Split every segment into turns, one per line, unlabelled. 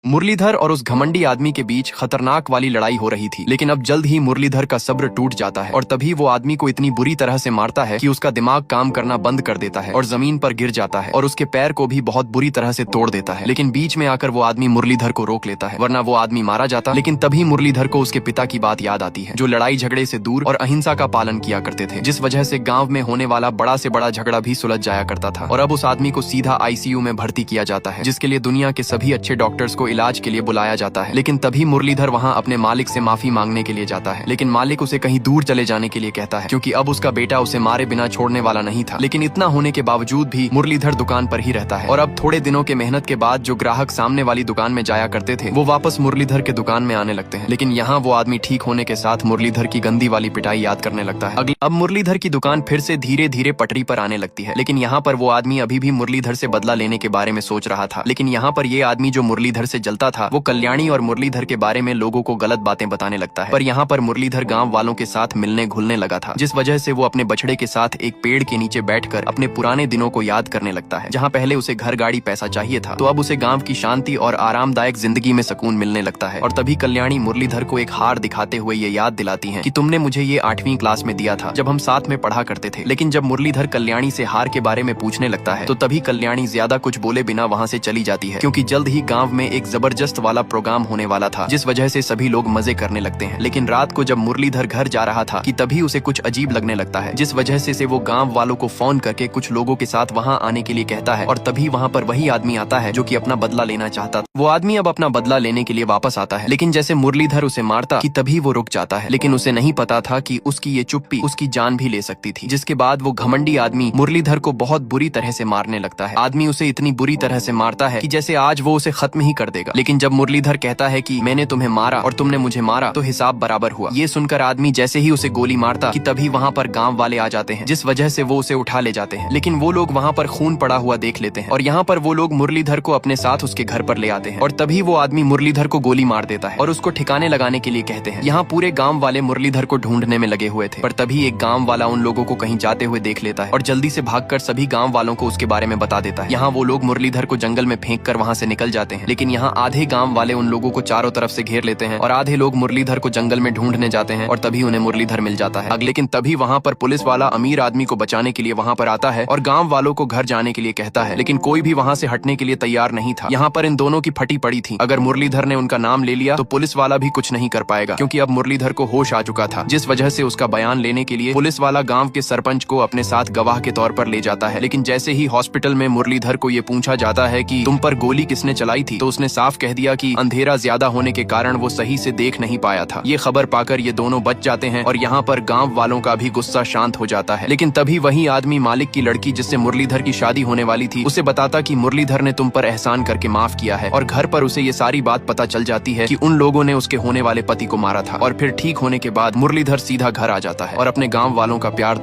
मुरलीधर और उस घमंडी आदमी के बीच खतरनाक वाली लड़ाई हो रही थी, लेकिन अब जल्द ही मुरलीधर का सब्र टूट जाता है और तभी वो आदमी को इतनी बुरी तरह से मारता है कि उसका दिमाग काम करना बंद कर देता है और जमीन पर गिर जाता है और उसके पैर को भी बहुत बुरी तरह से तोड़ देता है। लेकिन बीच में आकर वो आदमी मुरलीधर को रोक लेता है, वरना वो आदमी मारा जाता। लेकिन तभी मुरलीधर को उसके पिता की बात याद आती है, जो लड़ाई झगड़े से दूर और अहिंसा का पालन किया करते थे, जिस वजह से गाँव में होने वाला बड़ा से बड़ा झगड़ा भी सुलझ जाया करता था। और अब उस आदमी को सीधा ICU में भर्ती किया जाता है, जिसके लिए दुनिया के सभी अच्छे डॉक्टर्स को इलाज के लिए बुलाया जाता है। लेकिन तभी मुरलीधर वहां अपने मालिक से माफी मांगने के लिए जाता है, लेकिन मालिक उसे कहीं दूर चले जाने के लिए कहता है, क्योंकि अब उसका बेटा उसे मारे बिना छोड़ने वाला नहीं था। लेकिन इतना होने के बावजूद भी मुरलीधर दुकान पर ही रहता है और अब थोड़े दिनों के मेहनत के बाद जो ग्राहक सामने वाली दुकान में जाया करते थे, वो वापस मुरलीधर के दुकान में आने लगते हैं। लेकिन यहाँ वो आदमी ठीक होने के साथ मुरलीधर की गंदी वाली पिटाई याद करने लगता है। अब मुरलीधर की दुकान फिर से धीरे धीरे पटरी पर आने लगती है, लेकिन यहाँ पर वो आदमी अभी भी मुरलीधर से बदला लेने के बारे में सोच रहा था। लेकिन यहाँ पर ये आदमी जो मुरलीधर से जलता था, वो कल्याणी और मुरलीधर के बारे में लोगों को गलत बातें बताने लगता है। पर यहाँ पर मुरलीधर गांव वालों के साथ मिलने घुलने लगा था, जिस वजह से वो अपने बछड़े के साथ एक पेड़ के नीचे बैठकर अपने पुराने दिनों को याद करने लगता है। जहाँ पहले उसे घर गाड़ी पैसा चाहिए था, तो अब उसे गांव की शांति और आरामदायक जिंदगी में सुकून मिलने लगता है। और तभी कल्याणी मुरलीधर को एक हार दिखाते हुए ये याद दिलाती है कि तुमने मुझे ये 8वीं क्लास में दिया था, जब हम साथ में पढ़ा करते थे। लेकिन जब मुरलीधर कल्याणी से हार के बारे में पूछने लगता है, तो तभी कल्याणी ज्यादा कुछ बोले बिना वहाँ से चली जाती है, क्योंकि जल्द ही गाँव में एक जबरदस्त वाला प्रोग्राम होने वाला था, जिस वजह से सभी लोग मजे करने लगते हैं। लेकिन रात को जब मुरलीधर घर जा रहा था कि तभी उसे कुछ अजीब लगने लगता है, जिस वजह से वो गांव वालों को फोन करके कुछ लोगों के साथ वहां आने के लिए कहता है। और तभी वहां पर वही आदमी आता है जो कि अपना बदला लेना चाहता था। वो आदमी अब अपना बदला लेने के लिए वापस आता है, लेकिन जैसे मुरलीधर उसे मारता कि तभी वो रुक जाता है। लेकिन उसे नहीं पता था कि उसकी ये चुप्पी उसकी जान भी ले सकती थी। जिसके बाद वो घमंडी आदमी मुरलीधर को बहुत बुरी तरह से मारने लगता है। आदमी उसे इतनी बुरी तरह से मारता है कि जैसे आज वो उसे खत्म ही कर देगा। लेकिन जब मुरलीधर कहता है कि मैंने तुम्हें मारा और तुमने मुझे मारा, तो हिसाब बराबर हुआ। ये सुनकर आदमी जैसे ही उसे गोली मारता कि तभी वहाँ पर गांव वाले आ जाते हैं, जिस वजह से वो उसे उठा ले जाते हैं। लेकिन वो लोग वहाँ पर खून पड़ा हुआ देख लेते हैं और यहाँ पर वो लोग मुरलीधर को अपने साथ उसके घर पर ले आते हैं। और तभी वो आदमी मुरलीधर को गोली मार देता है और उसको ठिकाने लगाने के लिए कहते हैं। यहाँ पूरे गाँव वाले मुरलीधर को ढूंढने में लगे हुए थे, पर तभी एक गाँव वाला उन लोगों को कहीं जाते हुए देख लेता है और जल्दी से भागकर सभी गाँव वालों को उसके बारे में बता देता है। यहाँ वो लोग मुरलीधर को जंगल में फेंक कर वहाँ से निकल जाते हैं। लेकिन यहाँ आधे गाँव वाले उन लोगों को चारों तरफ से घेर लेते हैं और आधे लोग मुरलीधर को जंगल में ढूंढने जाते हैं और तभी उन्हें मुरलीधर मिल जाता है। लेकिन तभी वहाँ पर पुलिस वाला अमीर आदमी को बचाने के लिए वहाँ पर आता है और गांव वालों को घर जाने के लिए कहता है, लेकिन कोई भी वहाँ से हटने के लिए तैयार नहीं था। यहाँ पर इन दोनों की फटी पड़ी थी। अगर मुरलीधर ने उनका नाम ले लिया तो पुलिस वाला भी कुछ नहीं कर पाएगा, क्योंकि अब मुरलीधर को होश आ चुका था, जिस वजह से उसका बयान लेने के लिए पुलिस वाला गाँव के सरपंच को अपने साथ गवाह के तौर पर ले जाता है। लेकिन जैसे ही हॉस्पिटल में मुरलीधर को ये पूछा जाता है कि तुम पर गोली किसने चलाई थी, तो उसने साफ कह दिया कि अंधेरा ज्यादा होने के कारण वो सही से देख नहीं पाया था। ये खबर पाकर ये दोनों बच जाते हैं और यहाँ पर गांव वालों का भी गुस्सा शांत हो जाता है। लेकिन तभी वही आदमी मालिक की लड़की जिससे मुरलीधर की शादी होने वाली थी, उसे बताता कि मुरलीधर ने तुम पर एहसान करके माफ किया है। और घर पर उसे ये सारी बात पता चल जाती है कि उन लोगों ने उसके होने वाले पति को मारा था। और फिर ठीक होने के बाद मुरलीधर सीधा घर आ जाता है और अपने गाँव वालों का प्यार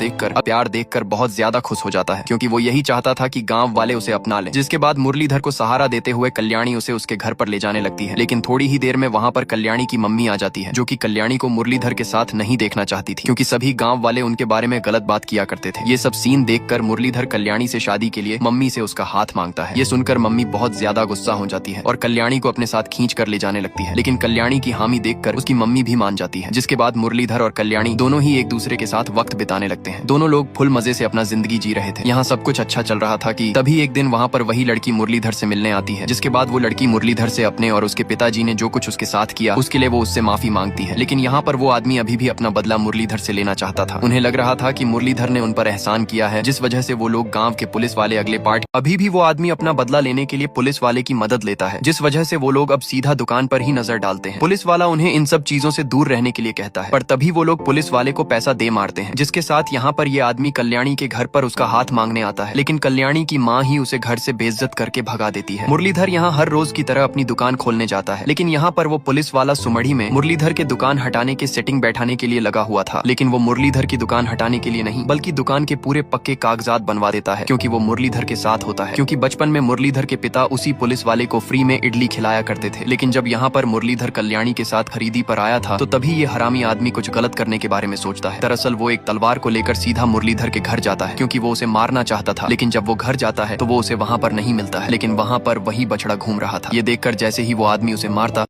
देखकर बहुत ज्यादा खुश हो जाता है, क्योंकि वो यही चाहता था कि गाँव वाले उसे अपना लें। जिसके बाद मुरलीधर को सहारा देते हुए कल्याणी उसे उसके घर पर ले जाने लगती है। लेकिन थोड़ी ही देर में वहाँ पर कल्याणी की मम्मी आ जाती है, जो कि कल्याणी को मुरलीधर के साथ नहीं देखना चाहती थी, क्योंकि सभी गांव वाले उनके बारे में गलत बात किया करते थे। ये सब सीन देखकर मुरलीधर कल्याणी से शादी के लिए मम्मी से उसका हाथ मांगता है। ये सुनकर मम्मी बहुत ज्यादा गुस्सा हो जाती है और कल्याणी को अपने साथ खींच कर ले जाने लगती है। लेकिन कल्याणी की हामी देखकर उसकी मम्मी भी मान जाती है। जिसके बाद मुरलीधर और कल्याणी दोनों ही एक दूसरे के साथ वक्त बिताने लगते हैं। दोनों लोग फुल मजे से अपना जिंदगी जी रहे थे। यहाँ सब कुछ अच्छा चल रहा था कि तभी एक दिन वहाँ पर वही लड़की मुरलीधर से मिलने आती है। जिसके बाद वो लड़की मुरलीधर से अपने और उसके पिताजी ने जो कुछ उसके साथ किया उसके लिए वो उससे माफी मांगती है। लेकिन यहाँ पर वो आदमी अभी भी अपना बदला मुरलीधर से लेना चाहता था। उन्हें लग रहा था कि मुरलीधर ने उन पर एहसान किया है, जिस वजह से वो लोग गांव के पुलिस वाले अगले पार्ट अभी भी वो आदमी अपना बदला लेने के लिए पुलिस वाले की मदद लेता है, जिस वजह से वो लोग अब सीधा दुकान पर ही नजर डालते हैं। पुलिस वाला उन्हें इन सब चीजों से दूर रहने के लिए कहता है, पर तभी वो लोग पुलिस वाले को पैसा दे मारते हैं। जिसके साथ यहाँ पर ये आदमी कल्याणी के घर पर उसका हाथ मांगने आता है, लेकिन कल्याणी की माँ ही उसे घर से बेइज्जत करके भगा देती है। मुरलीधर यहाँ हर रोज की तरह अपनी दुकान खोलने जाता है, लेकिन यहाँ पर वो पुलिस वाला सुमड़ी में मुरलीधर के दुकान हटाने के सेटिंग बैठाने के लिए लगा हुआ था। लेकिन वो मुरलीधर की दुकान हटाने के लिए नहीं, बल्कि दुकान के पूरे पक्के कागजात बनवा देता है, क्योंकि वो मुरलीधर के साथ होता है। क्योंकि बचपन में मुरलीधर के पिता उसी पुलिस वाले को फ्री में इडली खिलाया करते थे। लेकिन जब यहाँ पर मुरलीधर कल्याणी के साथ खरीदी पर आया था, तो तभी ये हरामी आदमी कुछ गलत करने के बारे में सोचता है। दरअसल वो एक तलवार को लेकर सीधा मुरलीधर के घर जाता है, क्योंकि वो उसे मारना चाहता था। लेकिन जब वो घर जाता है तो वो उसे वहाँ पर नहीं मिलता है, लेकिन वहाँ पर वही बछड़ा घूम रहा था। ये देखकर जैसे ही वो आदमी उसे मारता